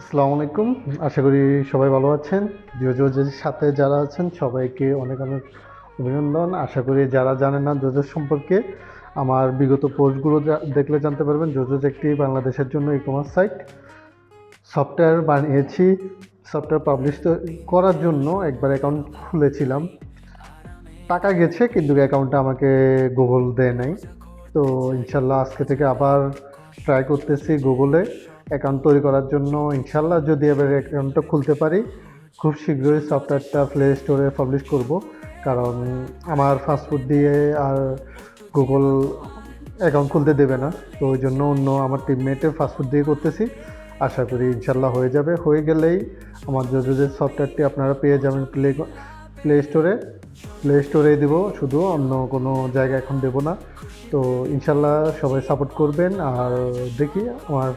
আসসালামু আলাইকুম। আশা করি সবাই ভালো আছেন। জোজোর সাথে যারা আছেন সবাইকে অনেক অনেক অভিনন্দন। আশা করি যারা জানেন না জোজো সম্পর্কে আমার বিগত পোস্টগুলো দেখলে জানতে পারবেন। জোজো একটি বাংলাদেশের জন্য ই কমার্স সাইট। সফটওয়্যার বানিয়েছি, সফটওয়্যার পাবলিশ করার জন্য একবার অ্যাকাউন্ট খুলেছিলাম, টাকা গেছে কিন্তু অ্যাকাউন্টটা আমাকে গুগল দেয় নাই। তো ইনশাল্লাহ আজকে থেকে আবার ট্রাই করতেছি গুগলে অ্যাকাউন্ট তৈরি করার জন্য। ইনশাল্লাহ যদি এবার অ্যাকাউন্টটা খুলতে পারি খুব শীঘ্রই সফটওয়্যারটা প্লে স্টোরে পাবলিশ করব, কারণ আমার ফাস্টফুড দিয়ে আর গুগল অ্যাকাউন্ট খুলতে দেবে না। তো ওই জন্য অন্য আমার টিমমেটের ফাস্টফুড দিয়ে করতেছি। আশা করি ইনশাল্লাহ হয়ে যাবে। হয়ে গেলেই আমার যদি সফটওয়্যারটি আপনারা পেয়ে যাবেন প্লে স্টোরে দেবো, শুধু অন্য কোনো জায়গায় এখন দেবো না। তো ইনশাল্লাহ সবাই সাপোর্ট করবেন। আর দেখি আমার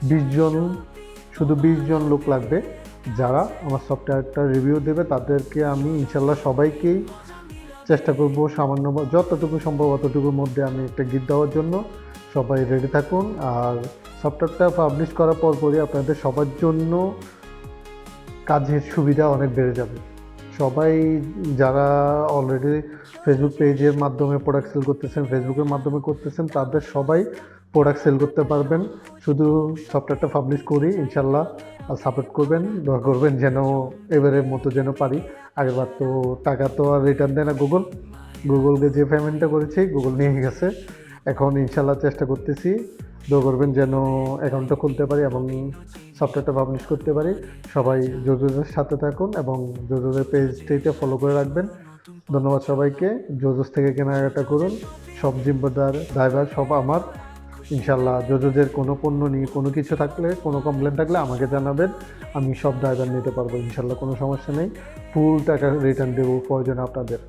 20 জন, শুধু 20 জন লোক লাগবে যারা আমার সফটওয়্যারটা রিভিউ দেবে। তাদেরকে আমি ইনশাল্লাহ সবাইকেই চেষ্টা করব সামান্য যতটুকু সম্ভব অতটুকুর মধ্যে আমি একটা গিফট দেওয়ার জন্য। সবাই রেডি থাকুন। আর সফটওয়্যারটা পাবলিশ করার পরই আপনাদের সবার জন্য কাজের সুবিধা অনেক বেড়ে যাবে। সবাই যারা অলরেডি ফেসবুক পেজের মাধ্যমে প্রোডাক্ট সেল করতেছেন, ফেসবুকের মাধ্যমে করতেছেন, তাদের সবাই প্রোডাক্ট সেল করতে পারবেন। শুধু সফটওয়্যারটা পাবলিশ করি ইনশাল্লাহ। আর সাপোর্ট করবেন, দোয়া করবেন যেন এবারের মতো যেন পারি। আগেরবার তো টাকা তো আর রিটার্ন দেয় না গুগলকে যে পেমেন্টটা করেছি গুগল নিয়ে গেছে। এখন ইনশাল্লাহ চেষ্টা করতেছি, দোয়া করবেন যেন অ্যাকাউন্টটা খুলতে পারি এবং সফটওয়্যারটা পাবলিশ করতে পারি। সবাই জোজোসের সাথে থাকুন এবং জোজোসের পেজটিতে ফলো করে রাখবেন। ধন্যবাদ সবাইকে। জোজোস থেকে কেনাকাটা করুন, সব জিম্মেদার ড্রাইভার সব আমার। ইনশাল্লাহ জোজোজের কোনো পণ্য নিয়ে কোনো কিছু থাকলে, কোনো কমপ্লেন থাকলে আমাকে জানাবেন, আমি সব ড্রাইভার নিতে পারবো ইনশাল্লাহ, কোনো সমস্যা নেই। ফুল টাকা রিটার্ন দেবো প্রয়োজনে আপনাদের।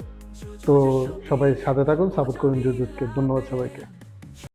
তো সবাই সাথে থাকুন, সাপোর্ট করুন জোজোসকে। ধন্যবাদ সবাইকে।